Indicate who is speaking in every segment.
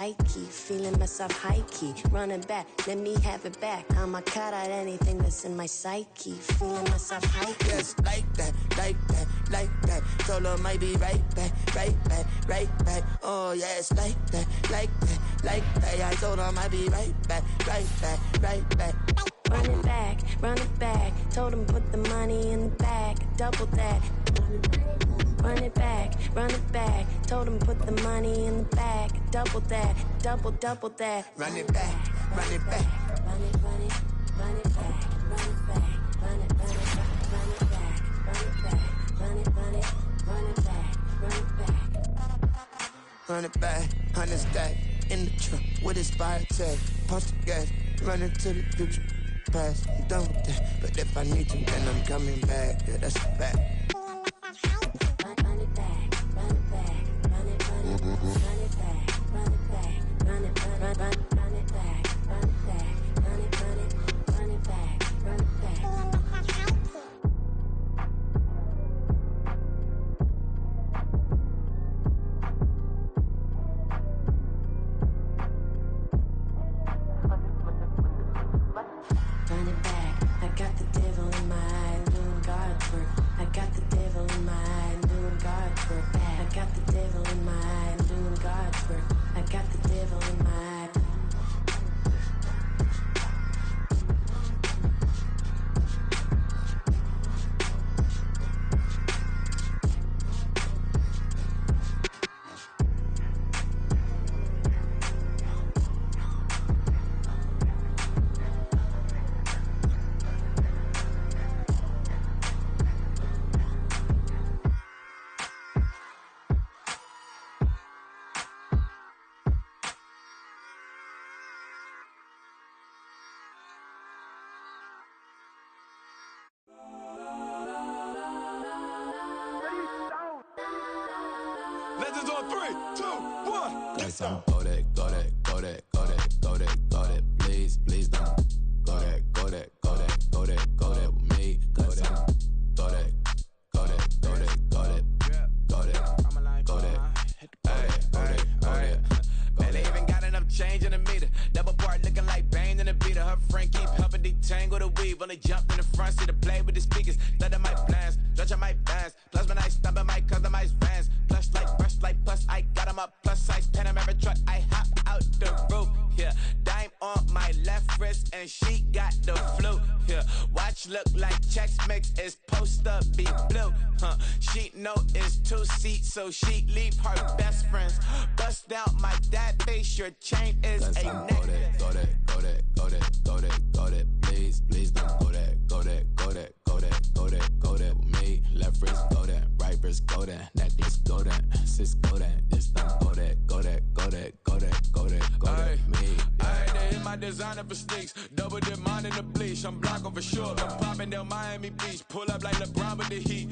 Speaker 1: psyche, feeling myself high key, running back, let me have it back. I'ma cut out anything that's in my psyche, feeling myself high key.
Speaker 2: Yes, like that, like that, like that. Told her might be right back, right back, right back. Oh yes, like that, like that, like that. I told her might be right back, right back, right back.
Speaker 1: Run it back, run it back. Told him put the money in the bag, double that. Run it back, run it back. Told him put the money in the bag, double that, double that.
Speaker 2: Run it back, run it back.
Speaker 1: Run it, run it, run it back, run it back, run it, run it, run it back, run it back, run it, run it, run it back, run it back.
Speaker 2: Run it back, 100 stack in the truck with expired tag. Punch the gas, run into the future. Past, I'm done with that. But if I need to, then I'm coming back. Yeah, that's a fact.
Speaker 1: Run it back, run it back, run it, run it, run it back, run it back, run it, run it back, run it back, run it, run it, run it back, run it back. Run it back, I got the devil in my eye, doing God's work. I got the devil in my eye, doing God's work. I got the devil in my eye, doing God's work. I got the devil in my eye.
Speaker 3: Legends on 3, 2, 1.
Speaker 4: Got some go that, go that, go that, go that, go that, go that. Please, please don't go that, go that, go that, go that, go that with me. Got some go that, go that, go that, go that, go that, go that, go that, go that.
Speaker 3: Man, they even got enough change in the meter. Double part looking like Bane in the beater. Her friend keep helping detangle the weave. Only jumped in the front seat to play with the speakers. Let them might blast, stretch my bands. Plus when I stop at my customized vans. Plush like brush like plus I got them up. Plus size Panamera truck. I hop out the roof. Yeah, dime on my left wrist and she got the flu. Yeah, watch look like Chex Mix is post up be blue. She know it's 2 seats, so she leave her best friends. Bust down my dad face. Your chain is a necklace.
Speaker 4: Go that, go that, go that, go that, go that. Please, please don't go that, go that, go that, go that, go that, go that with me. Left wrist go that, right wrist go that, necklace go that, sis go that. Just don't go that, go that, go that, go that, go that, go that with me.
Speaker 3: I they hit my designer for sneaks. Double dip mine in the bleach. I'm blocking for sure. I'm popping down Miami Beach. Pull up like LeBron with the heat.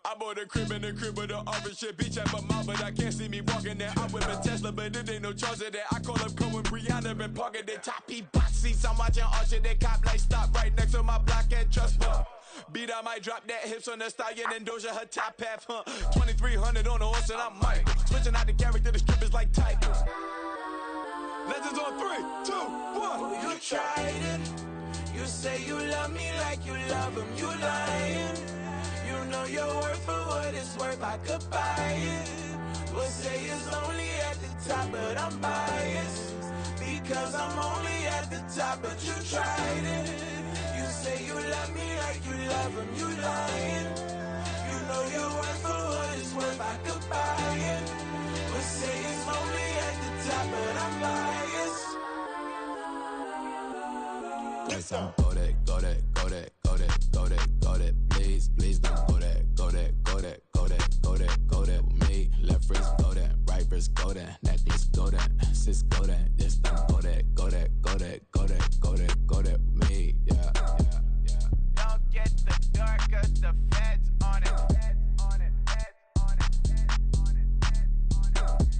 Speaker 3: I bought a crib in the crib with the orange shit. Beach at my mouth, but I can't see me walking there. I'm with a Tesla, but it ain't no charge of that. I call up Cohen, Brianna, been parking the top P box seats. I'm watching Archer, they cop like stop right next to my block at Trust Fund. Beat, I might drop that hips on the stallion and Doja her top half, 2300 on the horse and I'm Mike. Switching out the character, the strippers like Tigers. Legends on 3, 2, 1.
Speaker 5: You tried it. You say you love me like you love him. You lying. You know your worth for what it's worth. I could buy it. We'll say it's only at the top, but I'm biased because I'm only at the top. But you tried it. You say you love me like you love him. You lying. You know your worth for what it's worth. I could buy it. We'll say it's only at the top, but I'm biased.
Speaker 4: Got some go that, go that, go that, go that, go that, go that. Please, please don't go that, go that, go that, go that, go that, go that with me. Left wrist go that, right wrist go that, necklace go that, sis go that. Just don't go that, go that, go that, go that, go that, go that with me. Yeah, yeah, yeah.
Speaker 5: Don't get the dark, cause the feds on it. Feds on it, feds on it, feds on it, feds on it.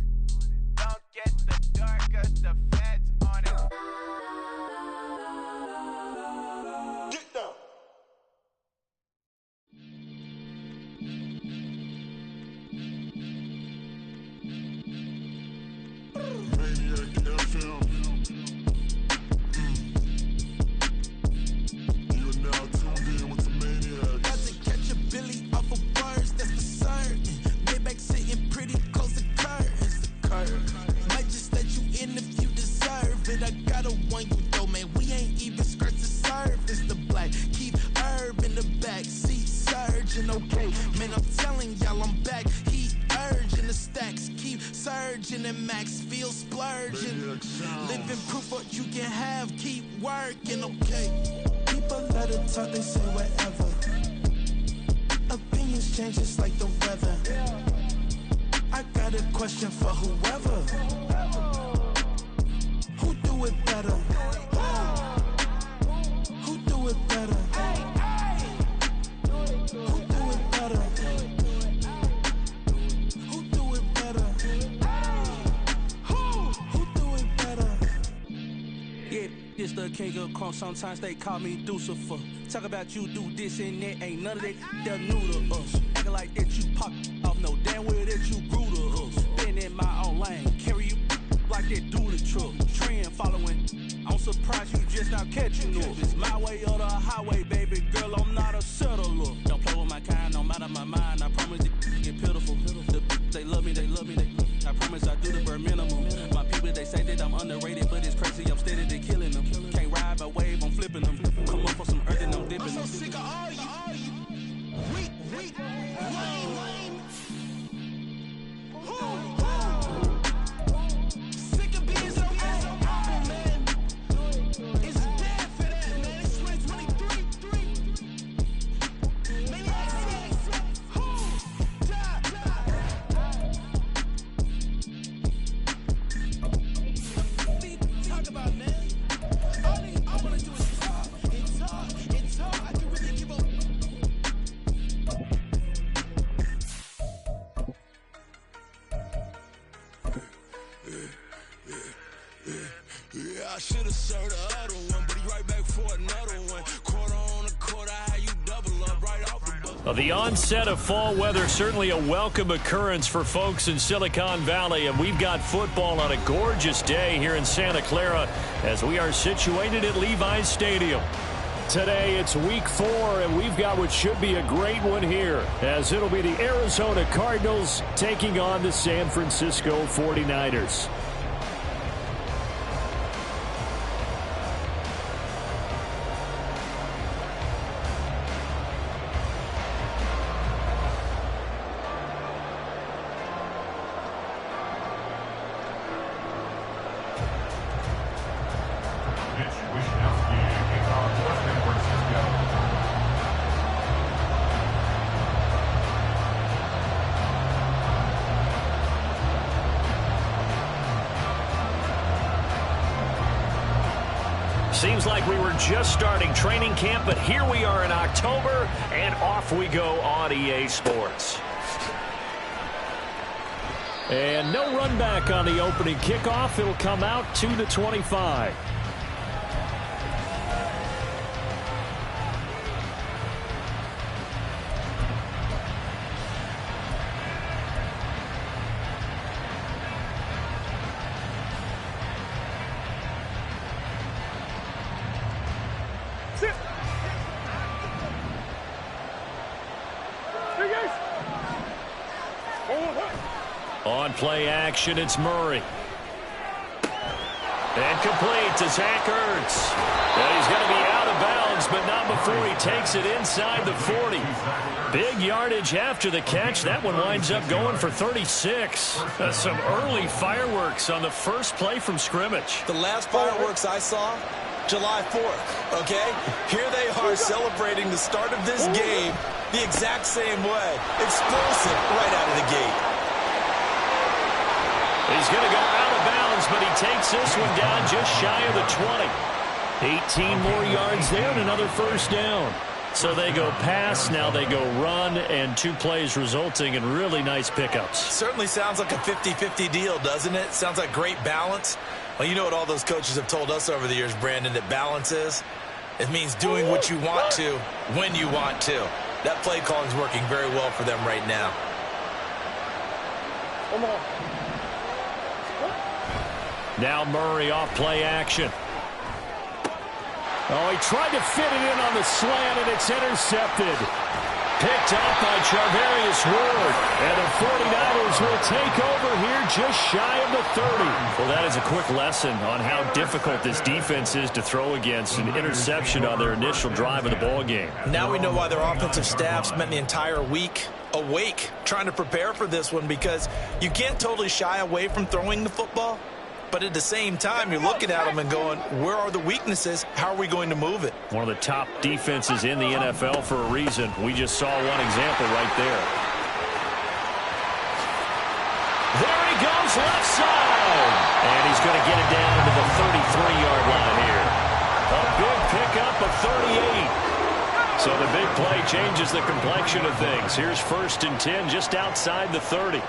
Speaker 5: Don't get the dark, cause the feds on it.
Speaker 3: Get down.
Speaker 6: Maniac
Speaker 5: virgin. Living proof what you can have, keep working, okay? People let it talk, they say whatever. Opinions change just like the weather. I got a question for whoever. Who do it better? Who do it better? Who do it better? Who do it better? Who do it better? Yeah, this the king of crunk. Sometimes they call me Lucifer. Talk about you do this and that. Ain't none of that they're new to us. Acting like that you pop off. No damn well that you grew to us. Been in my own lane. Carry you like that do the truck. Trend following. I'm surprised you just not catching up. It's my way or the highway, baby girl. I'm not a settler. Don't play with my kind, no matter my mind. I promise it get pitiful. They love me, they love me. I promise I do the bare minimum. My people, they say that I'm underrated, but it's crazy. I'm steady, they killing them. Can't ride a wave, I'm flipping them. Come up for some earth and I'm dipping them. I'm so sick of all you. Weak, lame. Sick of being so old, man. It's dead for that, man. It's 2023. Maybe talk about, man. All I wanna do is talk. I can really give up.
Speaker 6: Yeah, I should have served the other one, but he right back for another one. Quarter on the quarter, how you double up right off the bus.
Speaker 7: Well, the onset of fall weather, certainly a welcome occurrence for folks in Silicon Valley, and we've got football on a gorgeous day here in Santa Clara as we are situated at Levi's Stadium. Today it's week 4, and we've got what should be a great one here, as it'll be the Arizona Cardinals taking on the San Francisco 49ers. Seems like we were just starting training camp, but here we are in October, and off we go on EA Sports. And no run back on the opening kickoff. It'll come out to the 25. On play action, it's Murray. And complete to Zach Ertz. And he's going to be out of bounds, but not before he takes it inside the 40. Big yardage after the catch. That one winds up going for 36. Some early fireworks on the first play from scrimmage.
Speaker 8: The last fireworks I saw, July 4th, okay? Here they are celebrating the start of this game the exact same way. Explosive right out of the gate.
Speaker 7: He's going to go out of bounds, but he takes this one down just shy of the 20. 18 more yards there and another first down. So they go pass, now they go run, and 2 plays resulting in really nice pickups.
Speaker 8: Certainly sounds like a 50-50 deal, doesn't it? Sounds like great balance. Well, you know what all those coaches have told us over the years, Brandon, that balance is? It means doing what you want to when you want to. That play calling is working very well for them right now.
Speaker 5: Come on.
Speaker 7: Now Murray off play action. Oh, he tried to fit it in on the slant, and it's intercepted. Picked up by Charvarius Ward. And the 49ers will take over here just shy of the 30. Well, that is a quick lesson on how difficult this defense is to throw against. An interception on their initial drive of the ball game.
Speaker 8: Now we know why their offensive staff spent the entire week awake trying to prepare for this one, because you can't totally shy away from throwing the football, But at the same time, you're looking at them and going, where are the weaknesses? How are we going to move it?
Speaker 7: One of the top defenses in the NFL for a reason. We just saw one example right there. There he goes, left side. And he's going to get it down to the 33-yard line here. A big pickup of 38. So the big play changes the complexion of things. Here's 1st and 10 just outside the 30.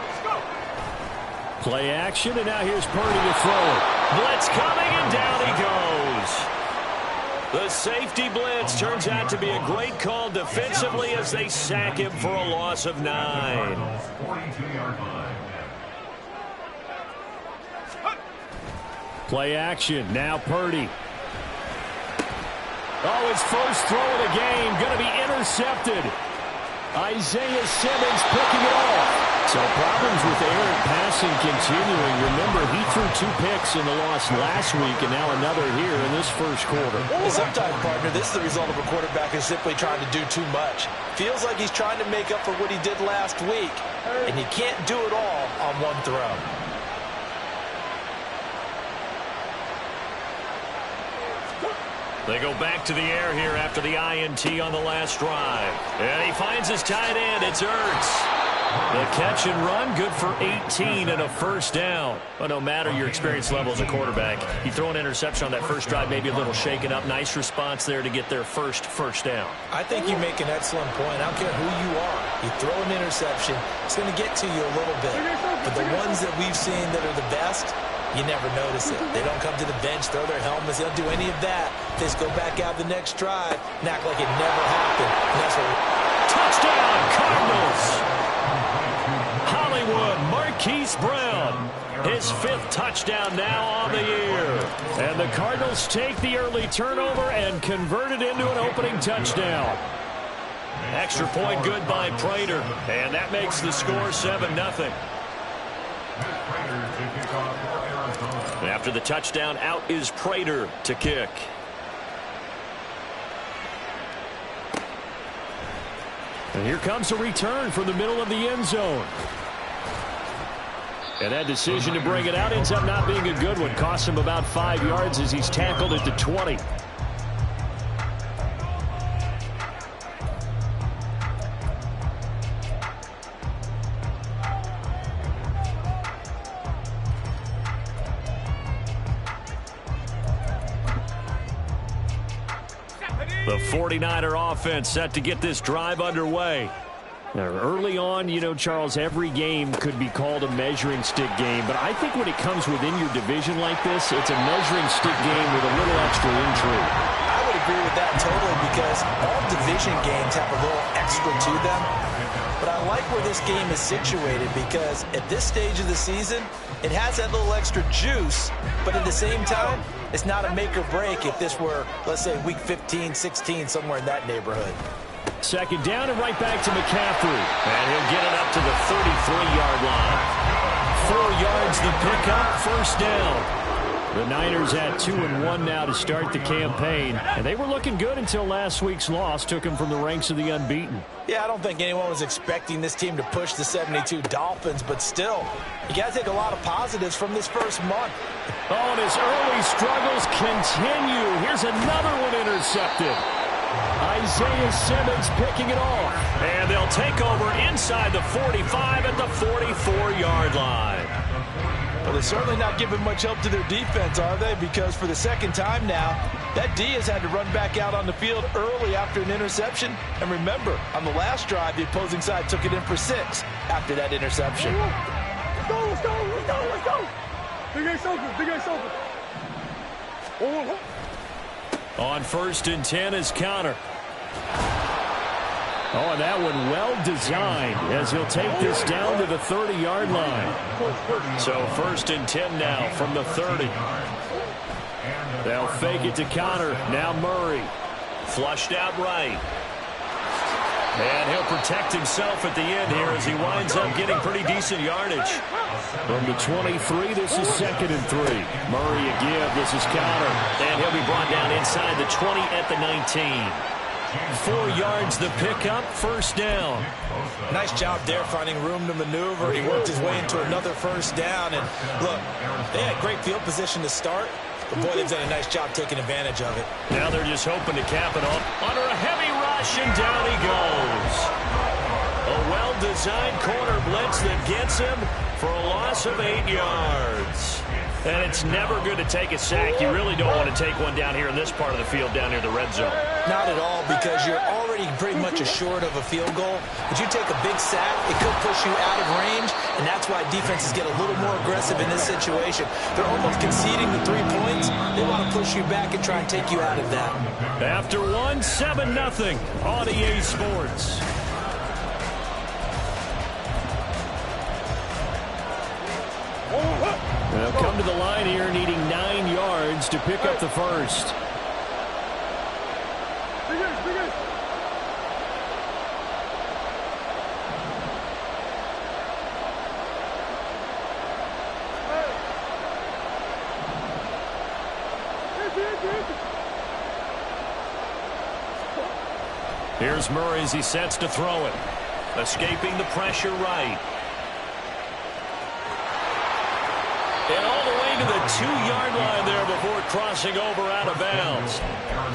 Speaker 7: Play action, and now here's Purdy to throw it. Blitz coming, and down he goes. The safety blitz turns out to be a great call defensively as they sack him for a loss of 9. Play action, now Purdy. Oh, his first throw of the game, going to be intercepted. Isaiah Simmons picking it off. So problems with errant passing continuing. Remember, he threw 2 picks in the loss last week, and now another here in this first quarter.
Speaker 8: Sometimes, partner, this is the result of a quarterback who's simply trying to do too much. Feels like he's trying to make up for what he did last week, and you can't do it all on one throw.
Speaker 7: They go back to the air here after the INT on the last drive. And he finds his tight end. It's Ertz. The catch and run, good for 18 and a first down. But no matter your experience level as a quarterback, you throw an interception on that first drive, maybe a little shaken up. Nice response there to get their first down.
Speaker 8: I think you make an excellent point. I don't care who you are. You throw an interception, it's going to get to you a little bit. But the ones that we've seen that are the best, you never notice it. They don't come to the bench, throw their helmets. They don't do any of that. They just go back out the next drive and act like it never happened. And that's what
Speaker 7: touchdown, Cardinals! Hollywood, Marquise Brown. His 5th touchdown now on the year. And the Cardinals take the early turnover and convert it into an opening touchdown. Extra point good by Prater. And that makes the score 7-0. After the touchdown, out is Prater to kick. And here comes a return from the middle of the end zone. And that decision to bring it out ends up not being a good one. Costs him about 5 yards as he's tackled at the 20. The 49er offense set to get this drive underway. Now, early on, you know, Charles, every game could be called a measuring stick game. But I think when it comes within your division like this, it's a measuring stick game with a little extra intrigue.
Speaker 8: I would agree with that totally because all division games have a little extra to them. But I like where this game is situated because at this stage of the season, it has that little extra juice. But at the same time, it's not a make or break if this were, let's say, week 15, 16, somewhere in that neighborhood.
Speaker 7: 2nd down and right back to McCaffrey. And he'll get it up to the 33-yard line. 4 yards the pickup, 1st down. The Niners had 2-1 now to start the campaign. And they were looking good until last week's loss took them from the ranks of the unbeaten.
Speaker 8: Yeah, I don't think anyone was expecting this team to push the 72 Dolphins, but still, you got to take a lot of positives from this first month.
Speaker 7: Oh, and his early struggles continue. Here's another one intercepted. Isaiah Simmons picking it off. And they'll take over inside the 45 at the 44-yard line.
Speaker 8: Well, they're certainly not giving much help to their defense, are they? Because for the 2nd time now, that D has had to run back out on the field early after an interception. And remember, on the last drive, the opposing side took it in for 6 after that interception.
Speaker 6: Let's go, let's go, let's go, let's go. Big A's open, Big A's open. Oh.
Speaker 7: On 1st and 10 is Connor. Oh, and that one well designed as he'll take this down to the 30-yard line. So 1st and 10 now from the 30. They'll fake it to Connor. Now Murray. Flushed out right. And he'll protect himself at the end here as he winds up getting pretty decent yardage. From the 23, this is 2nd and 3. Murray a give. This is Connor. And he'll be brought down inside the 20 at the 19. 4 yards the pickup, first down.
Speaker 8: Nice job there finding room to maneuver. He worked his way into another first down. And look, they had great field position to start. But boy, they've done a nice job taking advantage of it.
Speaker 7: Now they're just hoping to cap it off under a heavy rush, and down he goes. A well-designed corner blitz that gets him for a loss of 8 yards. And it's never good to take a sack. You really don't want to take one down here in this part of the field, down near the red zone.
Speaker 8: Not at all, because you're already pretty much assured of a field goal. But you take a big sack, it could push you out of range, and that's why defenses get a little more aggressive in this situation. They're almost conceding the 3 points. They want to push you back and try and take you out of that.
Speaker 7: After one, 7-0 on EA Sports. They'll come to the line here needing 9 yards to pick up the first. Here's Murray as he sets to throw it. Escaping the pressure right. And all the way to the 2-yard line there before crossing over out of bounds.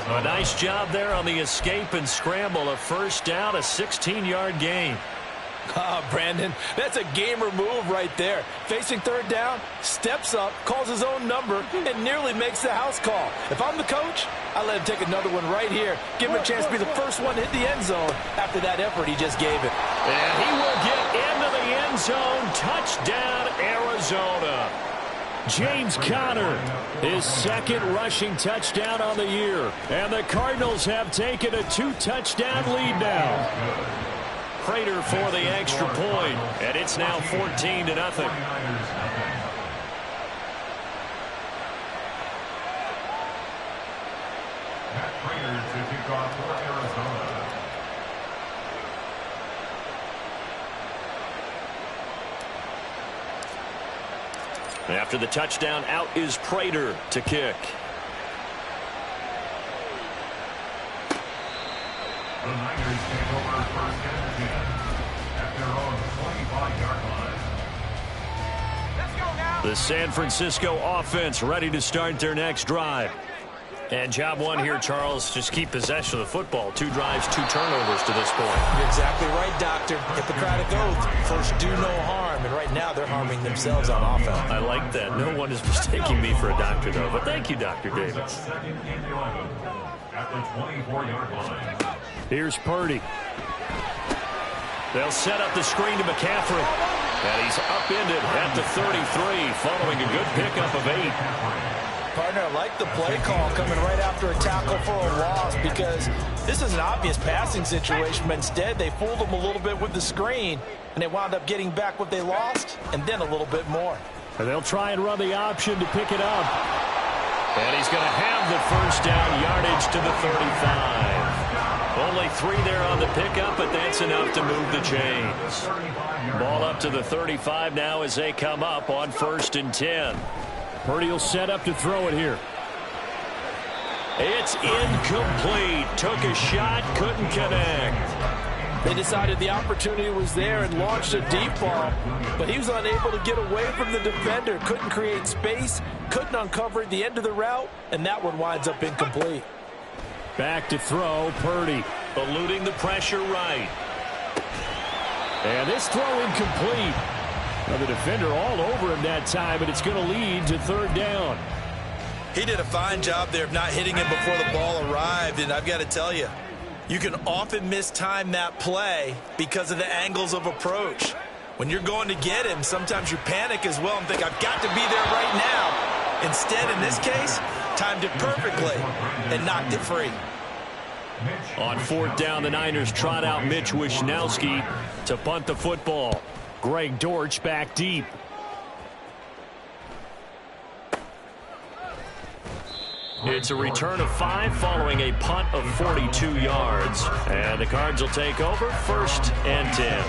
Speaker 7: A nice job there on the escape and scramble. A first down, a 16-yard gain.
Speaker 8: Brandon, that's a gamer move right there. Facing third down, steps up, calls his own number, and nearly makes the house call. If I'm the coach, I let him take another one right here. Give him a chance to be the first one to hit the end zone after that effort he just gave it.
Speaker 7: And he will get into the end zone. Touchdown, Arizona. James Conner, his second rushing touchdown on the year. And the Cardinals have taken a 2-touchdown lead now. Prater for the extra point, and it's now 14-0. After the touchdown, out is Prater to kick.
Speaker 9: The Niners take over first and 10 at their own 25-yard line. Let's go now.
Speaker 7: The San Francisco offense ready to start their next drive. And job one here, Charles, just keep possession of the football. 2 drives, 2 turnovers to this point.
Speaker 8: You're exactly right, Doctor. Hippocratic oath. First, do no harm. And right now, they're harming themselves on offense.
Speaker 7: I like that. No one is mistaking me for a doctor, though. But thank you, Dr. Davis.
Speaker 9: Second and 11 at the 24-yard line.
Speaker 7: Here's Purdy. They'll set up the screen to McCaffrey. And he's upended at the 33, following a good pickup of 8.
Speaker 8: Partner, I like the play call coming right after a tackle for a loss, because this is an obvious passing situation, but instead they fooled them a little bit with the screen, and they wound up getting back what they lost and then a little bit more.
Speaker 7: And they'll try and run the option to pick it up. And he's going to have the first down, yardage to the 35. Only 3 there on the pickup, but that's enough to move the chains. Ball up to the 35 now as they come up on 1st and 10. Purdy will set up to throw it here. It's incomplete. Took a shot, couldn't connect.
Speaker 8: They decided the opportunity was there and launched a deep ball, but he was unable to get away from the defender. Couldn't create space, couldn't uncover the end of the route, and that one winds up incomplete.
Speaker 7: Back to throw, Purdy, eluding the pressure right. And this throw incomplete. Now the defender all over him that time, but it's going to lead to 3rd down.
Speaker 8: He did a fine job there of not hitting him before the ball arrived, and I've got to tell you, you can often mistime that play because of the angles of approach. When you're going to get him, sometimes you panic as well and think, I've got to be there right now. Instead, in this case, timed it perfectly and knocked it free.
Speaker 7: On 4th down, the Niners trot out Mitch Wishnowski to punt the football. Greg Dortch back deep. It's a return of 5 following a punt of 42 yards. And the Cards will take over 1st and 10.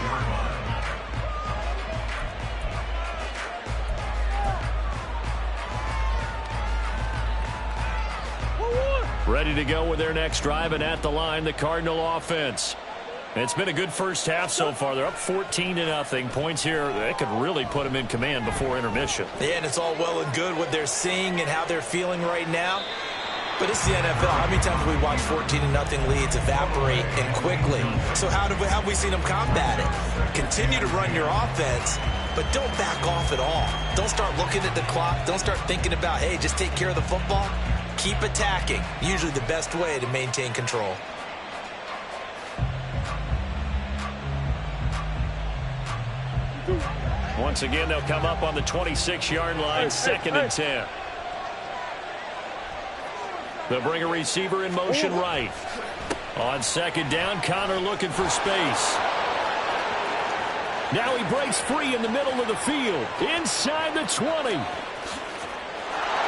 Speaker 7: Ready to go with their next drive, and at the line, the Cardinal offense. It's been a good first half so far. They're up 14-0. Points here, that could really put them in command before intermission.
Speaker 8: Yeah, and it's all well and good what they're seeing and how they're feeling right now. But it's the NFL. How many times have we watched 14-0 leads evaporate and quickly? So how have we seen them combat it? Continue to run your offense, but don't back off at all. Don't start looking at the clock. Don't start thinking about, hey, just take care of the football. Keep attacking. Usually the best way to maintain control.
Speaker 7: Once again, they'll come up on the 26-yard line, 2nd and 10. They'll bring a receiver in motion right. On 2nd down, Connor looking for space. Now he breaks free in the middle of the field. Inside the 20.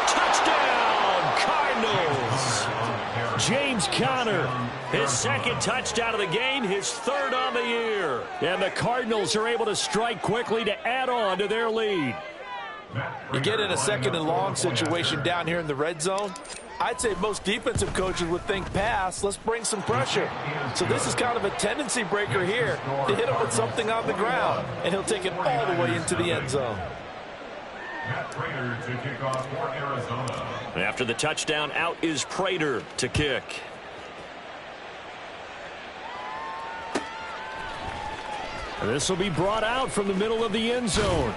Speaker 7: Touchdown, Cardinals. James Conner, his 2nd touchdown of the game, his 3rd on the year. And the Cardinals are able to strike quickly to add on to their lead.
Speaker 8: You get in a 2nd and long situation down here in the red zone. I'd say most defensive coaches would think pass. Let's bring some pressure. So this is kind of a tendency breaker here to hit him with something on the ground. And he'll take it all the way into the end zone.
Speaker 9: Prater to kick off for Arizona.
Speaker 7: After the touchdown, out is Prater to kick. This will be brought out from the middle of the end zone.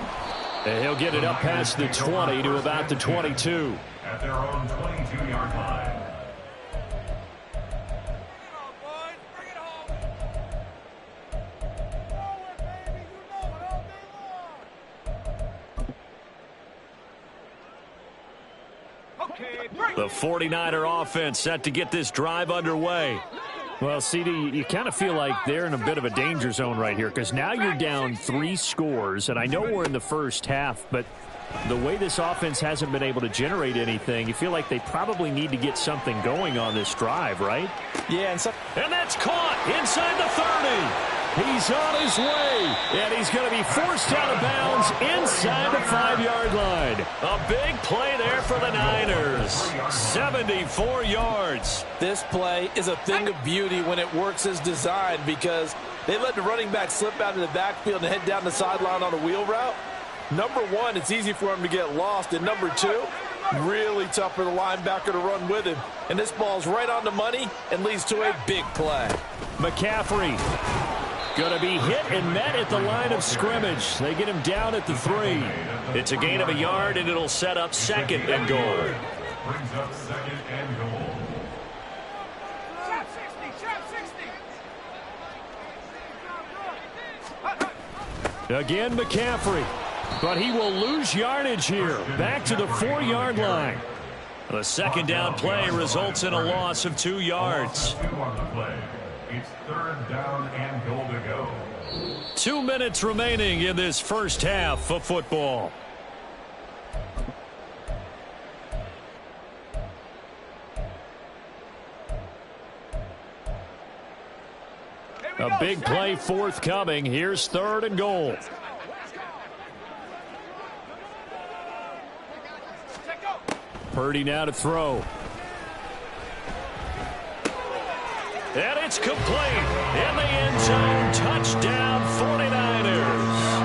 Speaker 7: And he'll get it up past the 20 to about the 22.
Speaker 9: At their own 22-yard line.
Speaker 7: The 49er offense set to get this drive underway. Well, CD, you kind of feel like they're in a bit of a danger zone right here because now you're down 3 scores, and I know we're in the first half, but the way this offense hasn't been able to generate anything, you feel like they probably need to get something going on this drive, right?
Speaker 8: Yeah,
Speaker 7: and that's caught inside the 30. He's on his way, and he's going to be forced out of bounds inside the 5-yard line. A big play there for the Niners. 74 yards.
Speaker 8: This play is a thing of beauty when it works as designed because they let the running back slip out of the backfield and head down the sideline on a wheel route. Number one, it's easy for him to get lost. And number two, really tough for the linebacker to run with him. And this ball's right on the money and leads to a big play.
Speaker 7: McCaffrey going to be hit and met at the line of scrimmage. They get him down at the 3. It's a gain of a yard, and it'll set up 2nd and goal.
Speaker 9: Brings up 2nd and goal.
Speaker 7: Again, McCaffrey. But he will lose yardage here. Back to the 4-yard line. The 2nd down play results in a loss of 2 yards.
Speaker 9: 2 on the play. It's 3rd down and goal to go.
Speaker 7: 2 minutes remaining in this first half of football. A big play forthcoming. Here's 3rd and goal. Purdy now to throw. And it's complete. In the end zone, touchdown 49ers.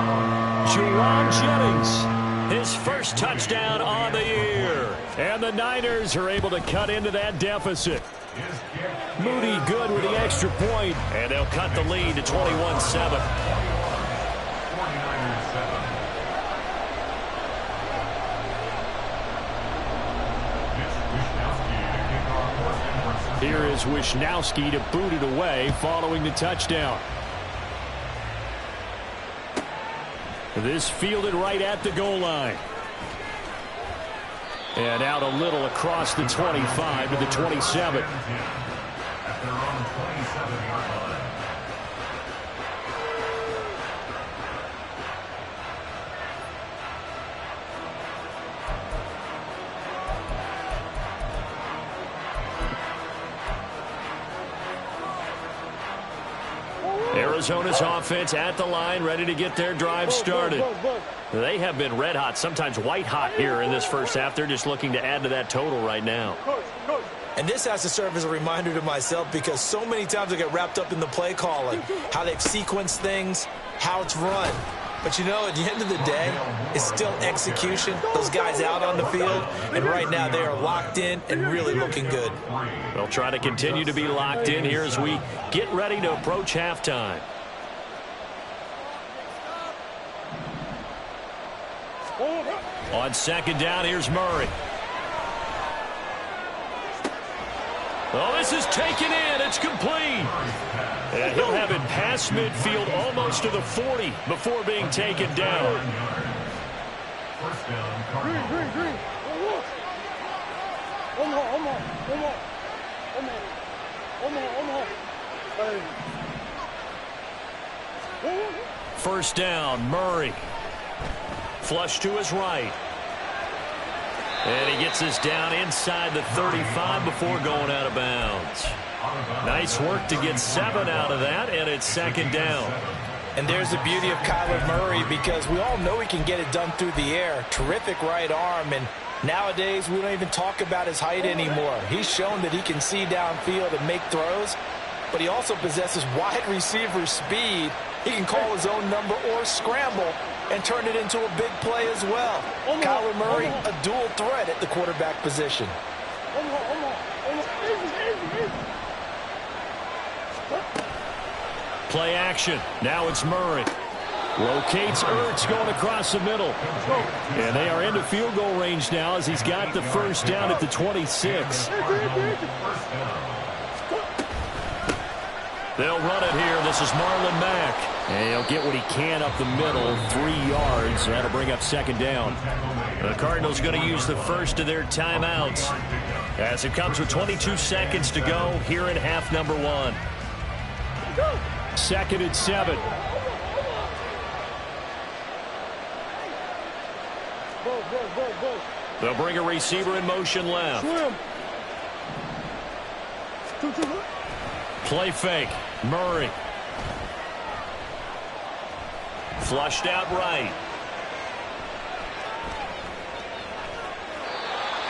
Speaker 7: Jerron Jennings, his first touchdown on the year. And the Niners are able to cut into that deficit. Moody good with the extra point, and they'll cut the lead to 21-7. Here is Wisnowski to boot it away following the touchdown. This fielded right at the goal line. And out a little across the 25 to the 27.
Speaker 9: At their own 27-yard line.
Speaker 7: Arizona's offense at the line, ready to get their drive started. They have been red hot, sometimes white hot here in this first half. They're just looking to add to that total right now.
Speaker 8: And this has to serve as a reminder to myself because so many times I get wrapped up in the play calling, how they've sequenced things, how it's run. But, you know, at the end of the day, it's still execution. Those guys out on the field, and right now they are locked in and really looking good.
Speaker 7: They'll try to continue to be locked in here as we get ready to approach halftime. On second down, here's Murray. Oh, this is taken in. It's complete. And he'll have it past midfield almost to the 40 before being taken down.
Speaker 9: First down, Cardinals.
Speaker 7: First down, Murray. Flush to his right. And he gets this down inside the 35 before going out of bounds. Nice work to get 7 out of that, and it's second down.
Speaker 8: And there's the beauty of Kyler Murray because we all know he can get it done through the air. Terrific right arm, and nowadays we don't even talk about his height anymore. He's shown that he can see downfield and make throws, but he also possesses wide receiver speed. He can call his own number or scramble and turn it into a big play as well. Kyler Murray, a dual threat at the quarterback position.
Speaker 7: Play action. Now it's Murray. Locates Ertz going across the middle. And they are into field goal range now as he's got the first down at the 26. They'll run it here. This is Marlon Mack. And he'll get what he can up the middle, 3 yards. That'll bring up second down. The Cardinals going to use the first of their timeouts as it comes with 22 seconds to go here in half number 1. Second and 7. They'll bring a receiver in motion left. Play fake. Murray. Flushed out right.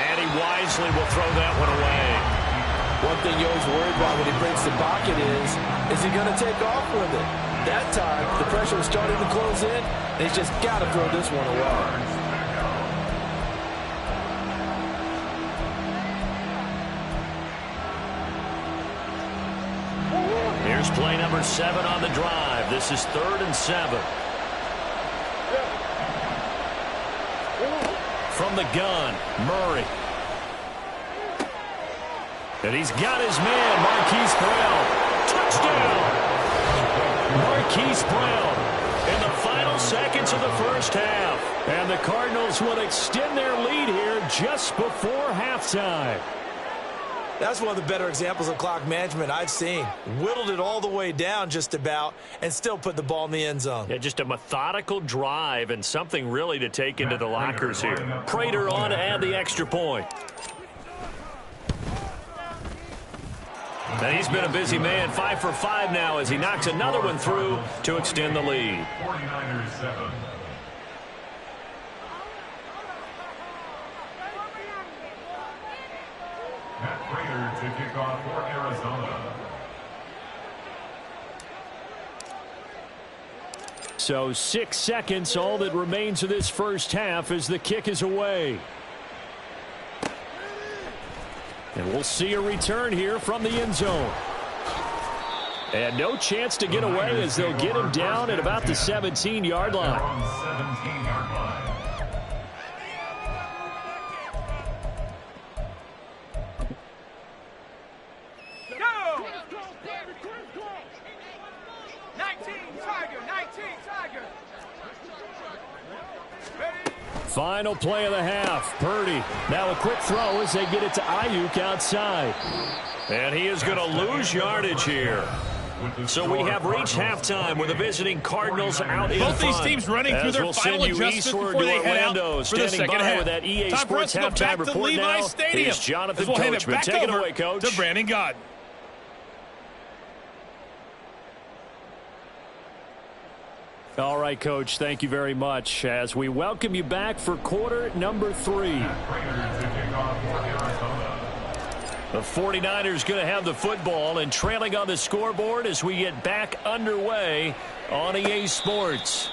Speaker 7: And he wisely will throw that one away.
Speaker 8: One thing you always worry about when he breaks the pocket is he going to take off with it? That time, the pressure was starting to close in, and he's just got to throw this one away.
Speaker 7: Here's play number 7 on the drive. This is 3rd and 7. From the gun, Murray. And he's got his man, Marquise Brown. Touchdown! Marquise Brown in the final seconds of the first half. And the Cardinals will extend their lead here just before halftime.
Speaker 8: That's one of the better examples of clock management I've seen. Whittled it all the way down just about and still put the ball in the end zone.
Speaker 7: Yeah, just a methodical drive and something really to take into the lockers here. Prater on to add the extra point. And he's been a busy man, 5 for 5 now as he knocks another one through to extend the lead.
Speaker 9: 49ers 7. Matt Prater to kick off for Arizona.
Speaker 7: So 6 seconds, all that remains of this first half as the kick is away. And we'll see a return here from the end zone. And no chance to get away as they'll get him down at about the 17-yard line.
Speaker 9: 17-yard line.
Speaker 7: Final play of the half. Purdy. Now a quick throw as they get it to Ayuk outside. And he is going to lose yardage here. So we have reached halftime with the visiting Cardinals out in front.
Speaker 10: Both these teams running through their final adjustments before they head out for the second half.
Speaker 7: With that EA
Speaker 10: Time for us
Speaker 7: Sports
Speaker 10: to go back
Speaker 7: halftime
Speaker 10: to
Speaker 7: report
Speaker 10: Levi
Speaker 7: now.
Speaker 10: Stadium.
Speaker 7: Here's Jonathan
Speaker 10: We'll hand it
Speaker 7: Coachman.
Speaker 10: back
Speaker 7: Take it
Speaker 10: over
Speaker 7: away, Coach.
Speaker 10: to Brandon Gaudin.
Speaker 7: All right, Coach, thank you very much as we welcome you back for quarter number 3. The 49ers going to have the football and trailing on the scoreboard as we get back underway on EA Sports.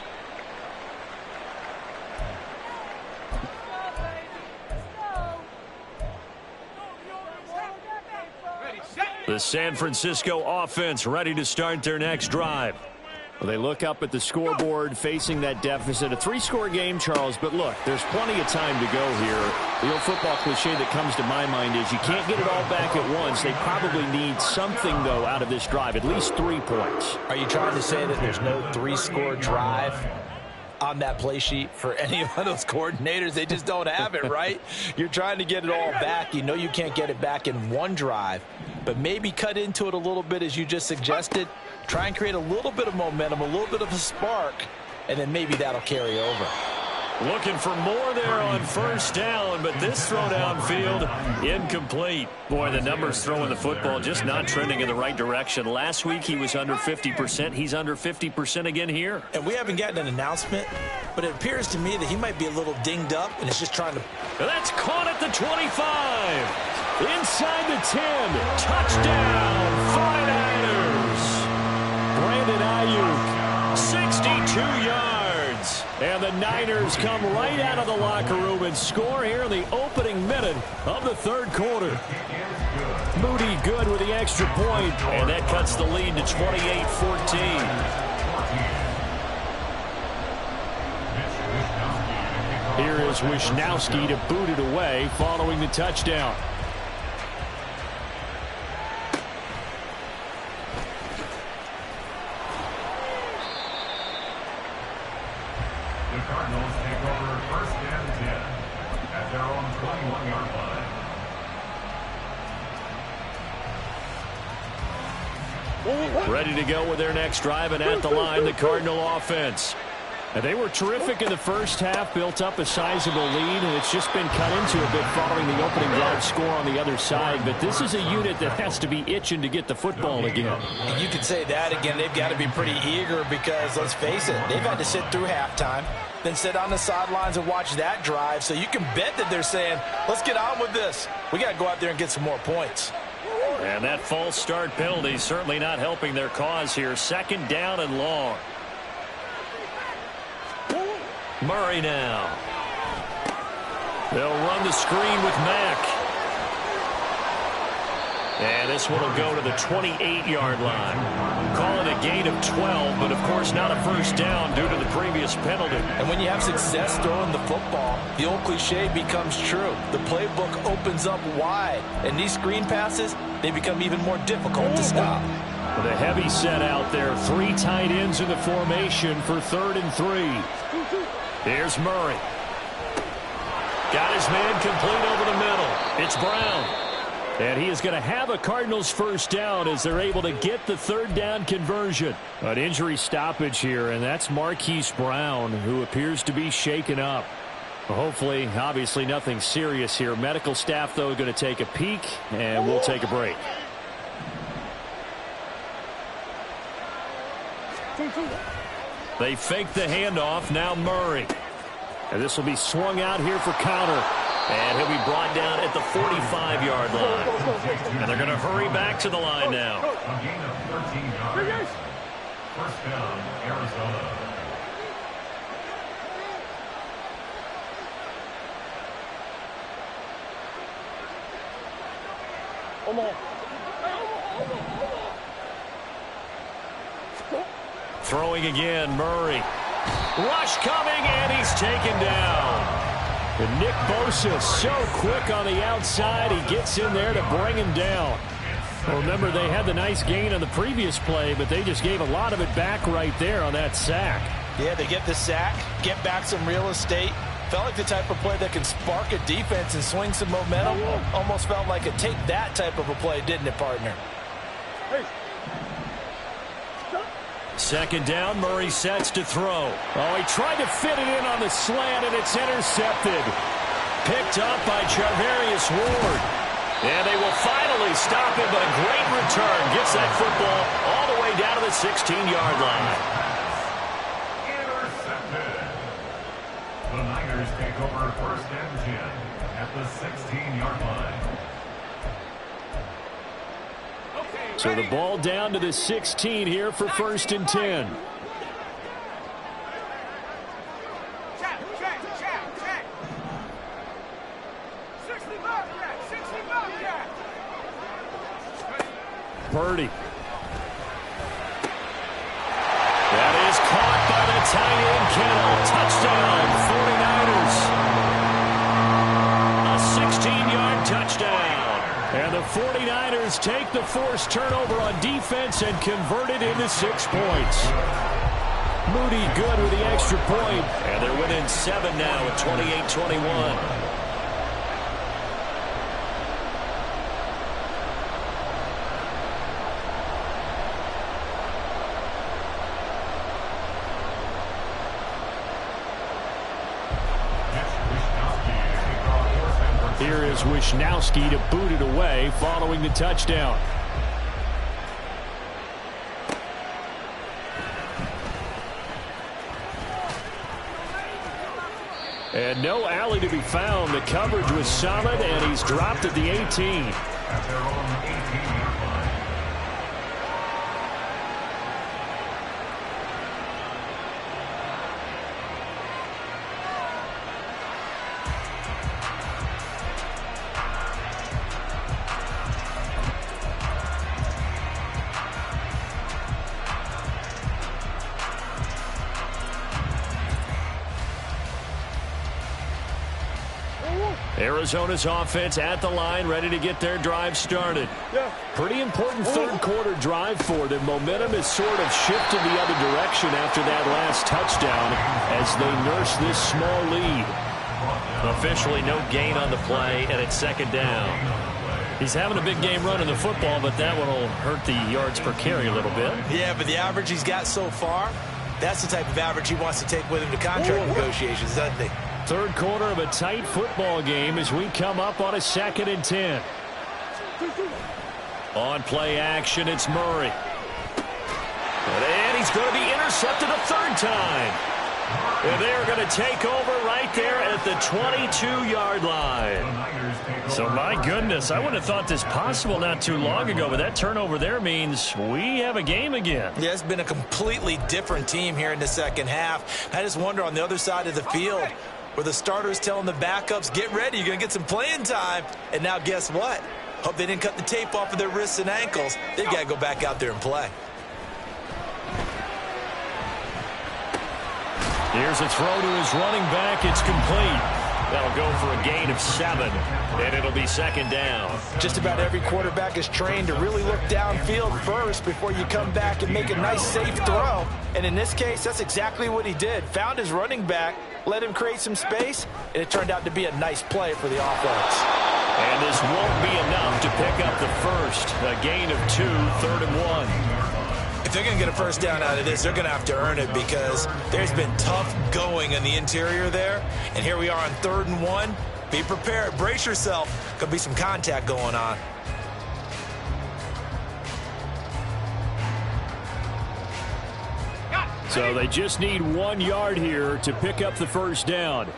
Speaker 7: The San Francisco offense ready to start their next drive.
Speaker 10: Well, they look up at the scoreboard facing that deficit. A 3-score game, Charles, but look, there's plenty of time to go here. The old football cliche that comes to my mind is you can't get it all back at once. They probably need something, though, out of this drive, at least 3 points.
Speaker 8: Are you trying to say that there's no 3-score drive on that play sheet for any of those coordinators? They just don't have it, right? You're trying to get it all back. You know you can't get it back in one drive, but maybe cut into it a little bit as you just suggested. Try and create a little bit of momentum, a little bit of a spark, and then maybe that'll carry over.
Speaker 7: Looking for more there on first down, but this throw downfield incomplete. Boy, the numbers throwing the football just not trending in the right direction. Last week he was under 50%. He's under 50% again here.
Speaker 8: And we haven't gotten an announcement, but it appears to me that he might be a little dinged up and is just trying to...
Speaker 7: That's caught at the 25. Inside the 10. Touchdown, 49ers. Brandon Ayuk, 62 yards. And the Niners come right out of the locker room and score here in the opening minute of the third quarter. Moody good with the extra point, and that cuts the lead to 28-14. Here is Wisnowski to boot it away following the touchdown.
Speaker 9: The Cardinals take over 1st and 10 at their own 21-yard line.
Speaker 7: Ready to go with their next drive, and at the line, the Cardinal offense. And they were terrific in the first half, built up a sizable lead, and it's just been cut into a bit following the opening drive score on the other side. But this is a unit that has to be itching to get the football again.
Speaker 8: And you could say that again. They've got to be pretty eager because, let's face it, they've had to sit through halftime, then sit on the sidelines and watch that drive. So you can bet that they're saying, let's get on with this. We got to go out there and get some more points.
Speaker 7: And that false start penalty certainly not helping their cause here. 2nd down and long. Murray now. They'll run the screen with Mack. And this one will go to the 28-yard line. Call it a gain of 12, but of course not a first down due to the previous penalty.
Speaker 8: And when you have success throwing the football, the old cliche becomes true. The playbook opens up wide, and these screen passes, they become even more difficult to stop.
Speaker 7: With a heavy set out there, 3 tight ends in the formation for 3rd and 3. Here's Murray. Got his man complete over the middle. It's Brown. And he is going to have a Cardinals first down as they're able to get the 3rd down conversion. An injury stoppage here, and that's Marquise Brown, who appears to be shaken up. Hopefully, obviously nothing serious here. Medical staff, though, going to take a peek, and we'll take a break. They fake the handoff. Now Murray. And this will be swung out here for counter. And he'll be brought down at the 45-yard line. And they're going to hurry back to the line now.
Speaker 9: A gain of 13 yards. 1st down, Arizona.
Speaker 7: Throwing again, Murray. Rush coming, and he's taken down. And Nick Bosa so quick on the outside. He gets in there to bring him down. Well, remember, they had the nice gain on the previous play, but they just gave a lot of it back right there on that sack.
Speaker 8: Yeah, they get the sack, get back some real estate. Felt like the type of play that can spark a defense and swing some momentum. Almost felt like a take that type of a play, didn't it, partner?
Speaker 7: 2nd down, Murray sets to throw. Oh, he tried to fit it in on the slant, and it's intercepted. Picked up by Charvarius Ward. And they will finally stop him, but a great return. Gets that football all the way down to the 16-yard line.
Speaker 9: Intercepted. The Niners take over 1st and 10 at the 16-yard line.
Speaker 7: So the ball down to the 16 here for 1st and 10. Purdy. That is caught by the tight end, Kittle. Touchdown. A 16-yard touchdown. And the 49ers take the forced turnover on defense and convert it into 6 points. Moody good with the extra point. And they're winning 7 now at 28-21. Here is Wisnowski to boot it away following the touchdown. And no alley to be found. The coverage was solid, and he's dropped at the 18.
Speaker 9: At their own 18-yard line.
Speaker 7: Arizona's offense at the line, ready to get their drive started. Pretty important third quarter drive for them. Momentum has sort of shifted the other direction after that last touchdown as they nurse this small lead.
Speaker 10: Officially no gain on the play, and it's 2nd down.
Speaker 7: He's having a big game running the football, but that one will hurt the yards per carry a little bit.
Speaker 8: Yeah, but the average he's got so far, that's the type of average he wants to take with him to contract negotiations, doesn't he?
Speaker 7: Third quarter of a tight football game as we come up on a 2nd and 10. On play action, it's Murray. And he's going to be intercepted a 3rd time. And they're going to take over right there at the 22-yard line. So, my goodness, I wouldn't have thought this possible not too long ago, but that turnover there means we have a game again.
Speaker 8: Yeah, it's been a completely different team here in the 2nd half. I just wonder on the other side of the field where the starters telling the backups, get ready, you're going to get some playing time. And now guess what? Hope they didn't cut the tape off of their wrists and ankles. They've got to go back out there and play.
Speaker 7: Here's a throw to his running back. It's complete. That'll go for a gain of 7, and it'll be 2nd down.
Speaker 8: Just about every quarterback is trained to really look downfield first before you come back and make a nice, safe throw. And in this case, that's exactly what he did. Found his running back, let him create some space, and it turned out to be a nice play for the offense.
Speaker 7: And this won't be enough to pick up the first. A gain of 2, 3rd and 1.
Speaker 8: If they're going to get a first down out of this, they're going to have to earn it because there's been tough going in the interior there. And here we are on 3rd and 1. Be prepared. Brace yourself. Could be some contact going on.
Speaker 7: So they just need 1 yard here to pick up the first down.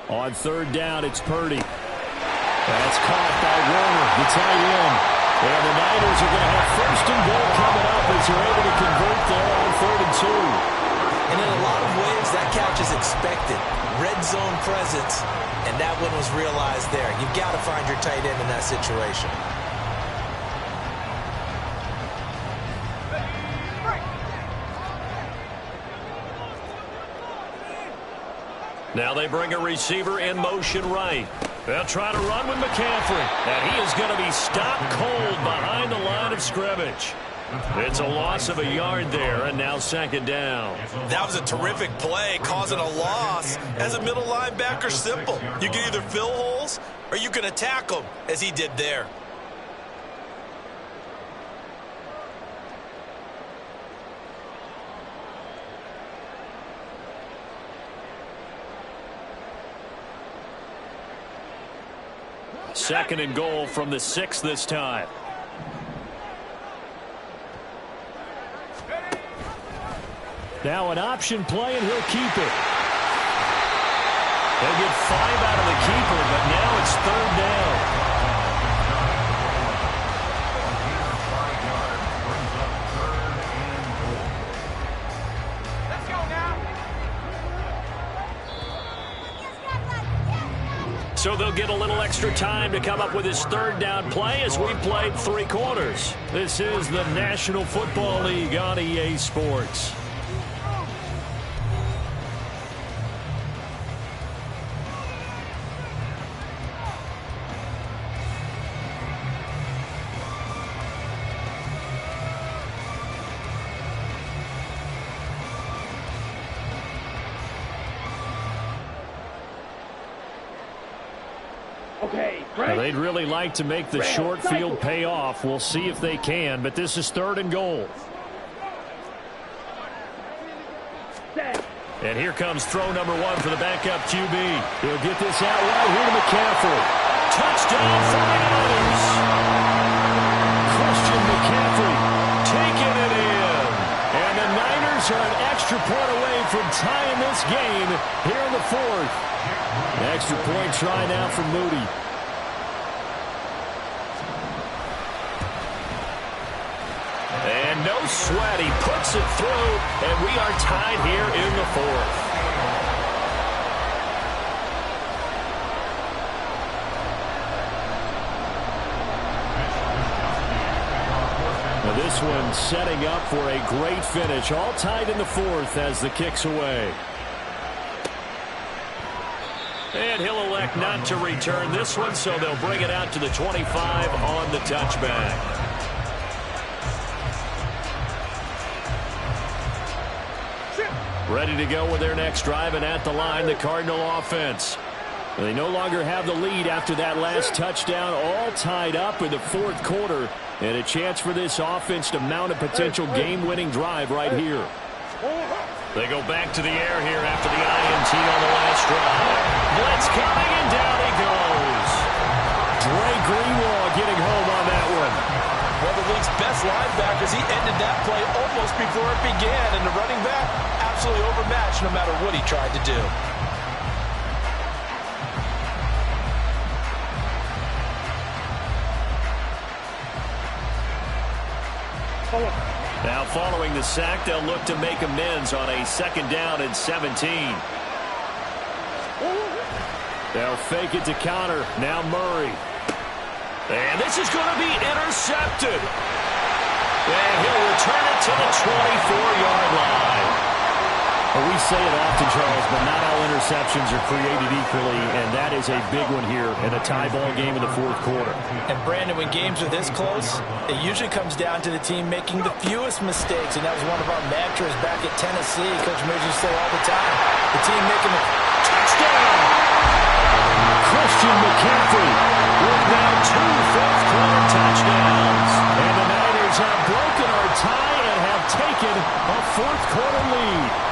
Speaker 7: On 3rd down, it's Purdy. That's caught by Warner, the tight end. And the Niners are going to have 1st and goal coming up as they're able to convert there on 3rd and 2.
Speaker 8: And in a lot of ways, that catch is expected. Red zone presence, and that one was realized there. You've got to find your tight end in that situation.
Speaker 7: Now they bring a receiver in motion right. They'll try to run with McCaffrey. And he is going to be stopped cold behind the line of scrimmage. It's a loss of a yard there, and now 2nd down.
Speaker 8: That was a terrific play, causing a loss. As a middle linebacker, simple. You can either fill holes or you can attack them, as he did there.
Speaker 7: Second and goal from the 6 this time. Now an option play, and he'll keep it. They'll get 5 out of the keeper, but now it's 3rd down. So they'll get a little extra time to come up with his 3rd down play as we played 3 quarters. This is the National Football League on EA Sports. Well, they'd really like to make the short field pay off. We'll see if they can, but this is 3rd and goal. And here comes throw number 1 for the backup QB. He'll get this out right here to McCaffrey. Touchdown 49ers. Christian McCaffrey taking it in. And the Niners are an extra point away from tying this game here in the 4th. Extra point try now from Moody. And no sweat, he puts it through, and we are tied here in the 4th. Now this one setting up for a great finish, all tied in the 4th as the kick's away. And he'll elect not to return this one, so they'll bring it out to the 25 on the touchback. Ready to go with their next drive, and at the line, the Cardinal offense. They no longer have the lead after that last touchdown, all tied up in the 4th quarter, and a chance for this offense to mount a potential game-winning drive right here. They go back to the air here after the INT on the last drive. Blitz coming, and down he goes. Dre Greenlaw getting home on that one.
Speaker 8: One of the league's best linebackers, he ended that play almost before it began, and the running back absolutely overmatched no matter what he tried to do.
Speaker 7: Now following the sack, they'll look to make amends on a 2nd down and 17. They'll fake it to counter. Now Murray. And this is going to be intercepted. And he'll return it to the 24-yard line. Well, we say it often, Charles, but not all interceptions are created equally, and that is a big one here in a tie ball game in the 4th quarter.
Speaker 8: And, Brandon, when games are this close, it usually comes down to the team making the fewest mistakes, and that was one of our mantras back at Tennessee. Coach Murray used to say all the time, the team making the touchdown.
Speaker 7: Christian McCaffrey with now 2 4th-quarter touchdowns. And the Niners have broken our tie and have taken a 4th-quarter lead.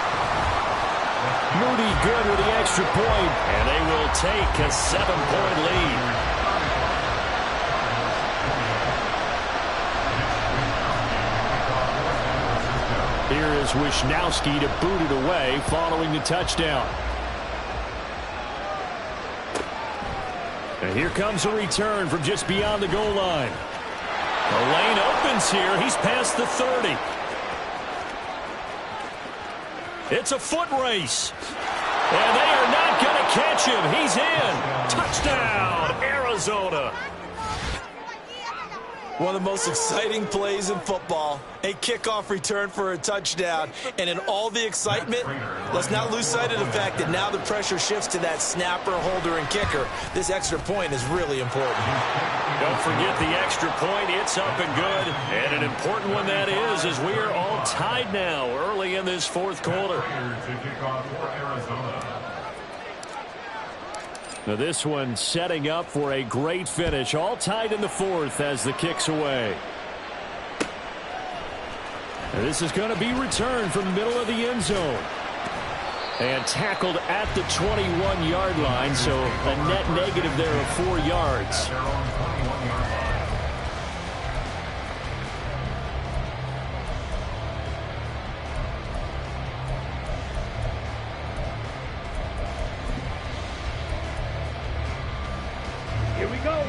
Speaker 7: Moody good with the extra point, and they will take a 7-point lead. Here is Wisnowski to boot it away following the touchdown. And here comes a return from just beyond the goal line. The lane opens here. He's past the 30. It's a foot race. And they are not going to catch him. He's in. Touchdown, Arizona.
Speaker 8: One of the most exciting plays in football, a kickoff return for a touchdown. And in all the excitement, let's not lose sight of the fact that now the pressure shifts to that snapper, holder, and kicker. This extra point is really important.
Speaker 7: Don't forget the extra point. It's up and good. And an important one that is, as we are all tied now early in this 4th quarter. Now this one setting up for a great finish. All tied in the 4th as the kick's away. And this is going to be returned from the middle of the end zone. And tackled at the 21-yard line, so a net negative there of 4 yards.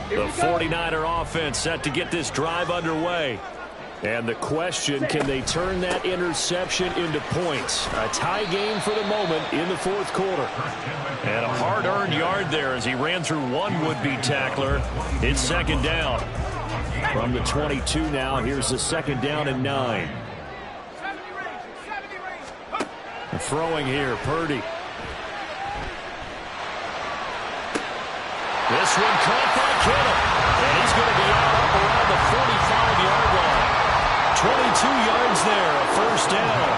Speaker 7: The 49er offense set to get this drive underway. And the question, can they turn that interception into points? A tie game for the moment in the fourth quarter. And a hard-earned yard there as he ran through one would-be tackler. It's second down. From the 22 now, here's the second down and 9. Throwing here, Purdy. This one caught by Kittle. And he's going to be out up around the 45-yard line. 22 yards there, a first down.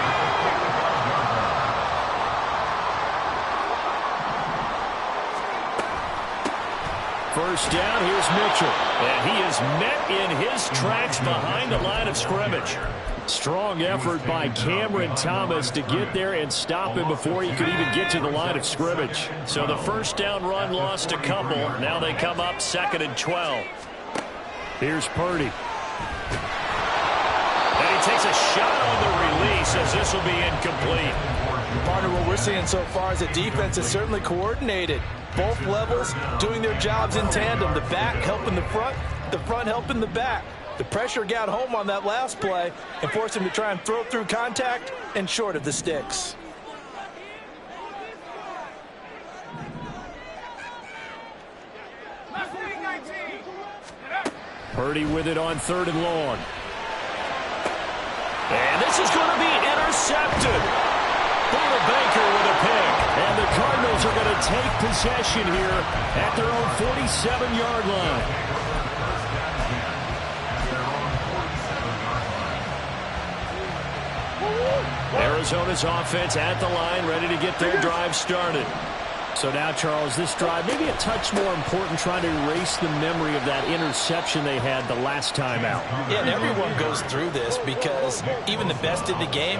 Speaker 7: First down, here's Mitchell. And he is met in his tracks behind the line of scrimmage. Strong effort by Cameron Thomas to get there and stop him before he could even get to the line of scrimmage. So the first down run lost a couple. Now they come up 2nd and 12. Here's Purdy. And he takes a shot on the release as this will be incomplete.
Speaker 8: Partner, what we're seeing so far is the defense is certainly coordinated. Both levels doing their jobs in tandem. The back helping the front helping the back. The pressure got home on that last play and forced him to try and throw through contact and short of the sticks.
Speaker 7: Purdy with it on 3rd and long. And this is going to be intercepted. Buda Baker with a pick. And the Cardinals are going to take possession here at their own 47-yard line. Arizona's offense at the line, ready to get their drive started. So now, Charles, this drive maybe a touch more important, trying to erase the memory of that interception they had the last time out.
Speaker 8: Yeah, and everyone goes through this because even the best in the game,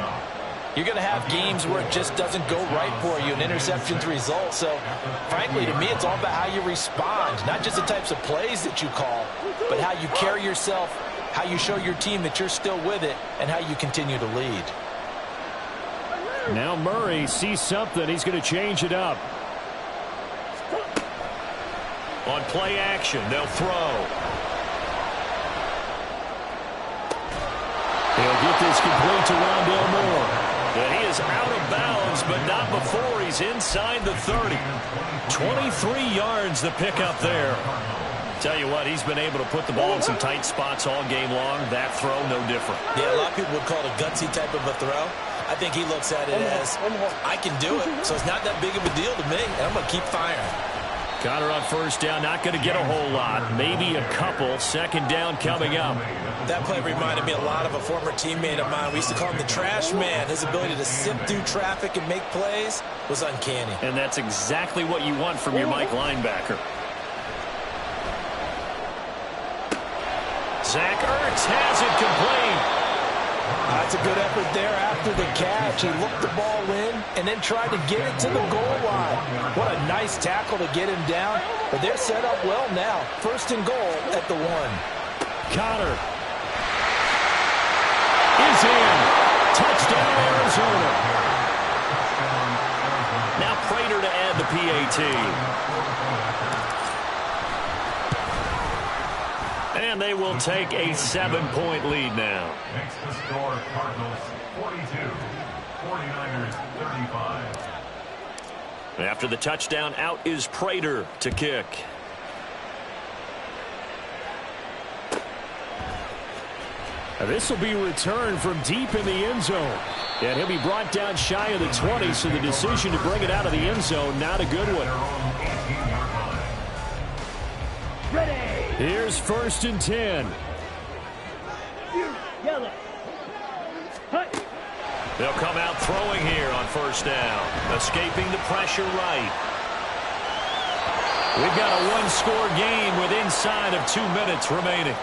Speaker 8: you're going to have games where it just doesn't go right for you, and interceptions result. So, frankly, to me, it's all about how you respond, not just the types of plays that you call, but how you carry yourself, how you show your team that you're still with it, and how you continue to lead.
Speaker 7: Now Murray sees something. He's going to change it up. On play action, they'll throw. He'll get this complete to Rondale Moore. And he is out of bounds, but not before he's inside the 30. 23 yards the pickup there. Tell you what, he's been able to put the ball in some tight spots all game long. That throw, no different.
Speaker 8: Yeah, a lot of people would call it a gutsy type of a throw. I think he looks at it as, I can do it, so it's not that big of a deal to me, and I'm going to keep firing.
Speaker 7: Connor on first down, not going to get a whole lot. Maybe a couple. Second down coming up.
Speaker 8: That play reminded me a lot of a former teammate of mine. We used to call him the trash man. His ability to sift through traffic and make plays was uncanny.
Speaker 7: And that's exactly what you want from your Mike linebacker. Zach Ertz has it complete.
Speaker 8: That's a good effort there after the catch. He looked the ball in and then tried to get it to the goal line. What a nice tackle to get him down. But they're set up well now. 1st and goal at the 1.
Speaker 7: Connor is in. Touchdown, Arizona. Now Prater to add the PAT. And they will take a 7-point lead now.
Speaker 9: Makes the score Cardinals 42, 49ers 35.
Speaker 7: After the touchdown, out is Prater to kick. This will be returned from deep in the end zone. And he'll be brought down shy of the 20, so the decision to bring it out of the end zone, not a good one. Here's 1st and 10. They'll come out throwing here on first down. Escaping the pressure right. We've got a one-score game with inside of 2 minutes remaining.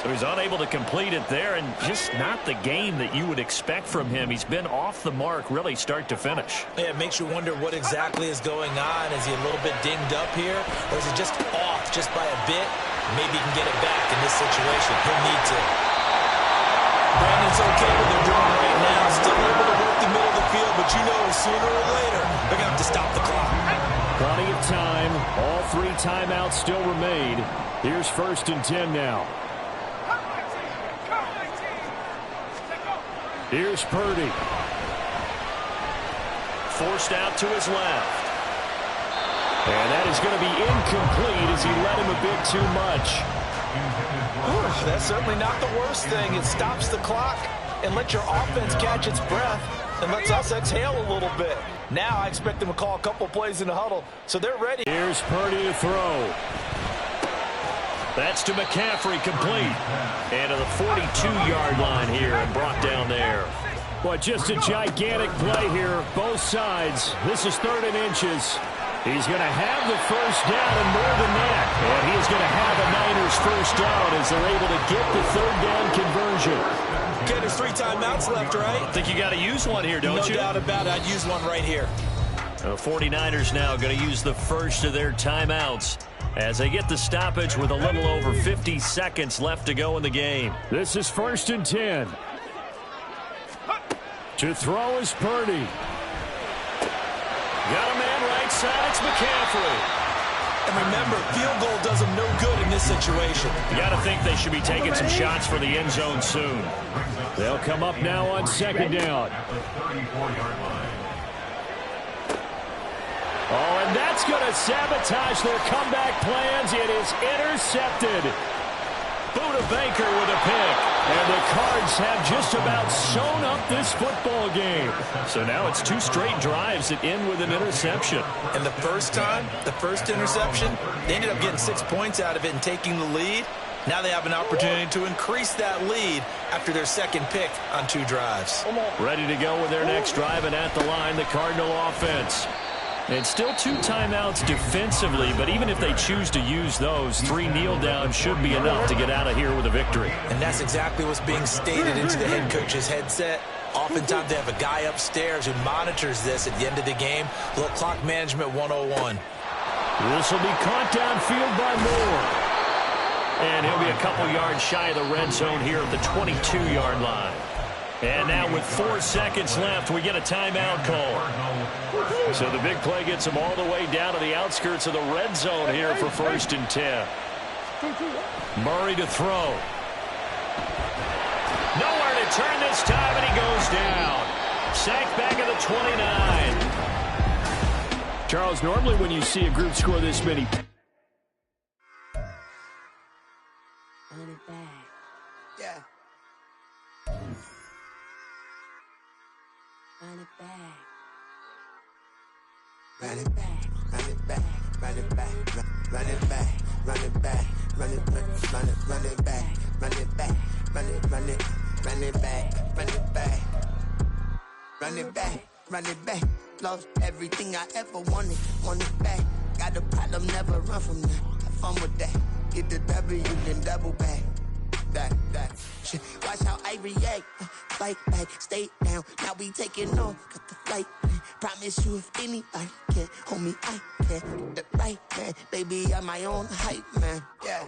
Speaker 7: So he's unable to complete it there, and just not the game that you would expect from him. He's been off the mark really start to finish.
Speaker 8: Yeah, it makes you wonder what exactly is going on. Is he a little bit dinged up here, or is he just off just by a bit? Maybe he can get it back in this situation. He'll need to. Brandon's okay with what they're doing right now. Still able to work the middle of the field, but you know sooner or later they're going to have to stop the clock.
Speaker 7: Plenty of time. All 3 timeouts still remain. Here's 1st and 10 now. Here's Purdy. Forced out to his left. And that is going to be incomplete as he led him a bit too much.
Speaker 8: That's certainly not the worst thing. It stops the clock and lets your offense catch its breath and lets us exhale a little bit. Now I expect them to call a couple plays in the huddle, so they're ready.
Speaker 7: Here's Purdy to throw. That's to McCaffrey, complete. And to the 42-yard line here and brought down there. Boy, just a gigantic play here, both sides. This is 3rd and inches. He's going to have the first down and more than that. And he is going to have a Niners first down as they're able to get the 3rd down conversion.
Speaker 8: Okay, there's 3 timeouts left, right?
Speaker 7: I think you got to use one here, don't you?
Speaker 8: No doubt about it. I'd use one right here.
Speaker 7: The 49ers now going to use the first of their timeouts as they get the stoppage with a little over 50 seconds left to go in the game. This is 1st and 10. To throw is Purdy. Got a man right side. It's McCaffrey.
Speaker 8: And remember, field goal does them no good in this situation.
Speaker 7: You got to think they should be taking some shots for the end zone soon. They'll come up now on 2nd down. Oh, and that's going to sabotage their comeback plans. It is intercepted. Buda Baker with a pick. And the Cards have just about sewn up this football game. So now it's 2 straight drives that end with an interception.
Speaker 8: And the first time, the first interception, they ended up getting 6 points out of it and taking the lead. Now they have an opportunity to increase that lead after their 2nd pick on 2 drives.
Speaker 7: Ready to go with their next drive, and at the line, the Cardinal offense. And still 2 timeouts defensively, but even if they choose to use those, 3 kneel downs should be enough to get out of here with a victory.
Speaker 8: And that's exactly what's being stated into the head coach's headset. Oftentimes they have a guy upstairs who monitors this at the end of the game. A little clock management 101.
Speaker 7: This will be caught downfield by Moore. And he'll be a couple yards shy of the red zone here at the 22-yard line. And now with 4 seconds left, we get a timeout call. So the big play gets him all the way down to the outskirts of the red zone here for 1st and 10. Murray to throw. Nowhere to turn this time, and he goes down. Sacked back at the 29. Charles, normally when you see a group score this many...
Speaker 2: Yeah.
Speaker 1: Run it back.
Speaker 2: Run it back, run it back, run it back, run it back, run it back, run it back, run it back, run it back, run it, run it, run it back, run it back, run it back, run it back. Lost everything I ever wanted, want it back. Got a problem, never run from that. Have fun with that. Get the W, then double back. That shit. Watch how I react. Fight back, stay down. Now we taking off. Got the flight plan. Promise you if anybody can hold me, I can. The right man, baby, I'm my own hype man. Yeah.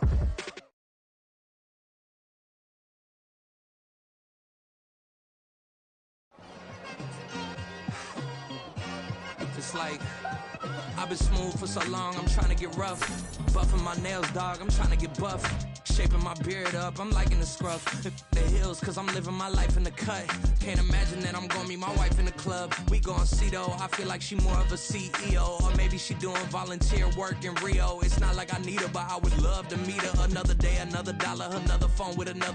Speaker 5: It's like I've been smooth for so long, I'm trying to get rough. Buffing my nails, dog, I'm trying to get buff. Shaping my beard up, I'm liking the scruff. The hills, cause I'm living my life in the cut. Can't imagine that I'm gonna meet my wife in the club. We gon' see though, I feel like she more of a CEO. Or maybe she doing volunteer work in Rio. It's not like I need her, but I would love to meet her. Another day, another dollar, another phone with another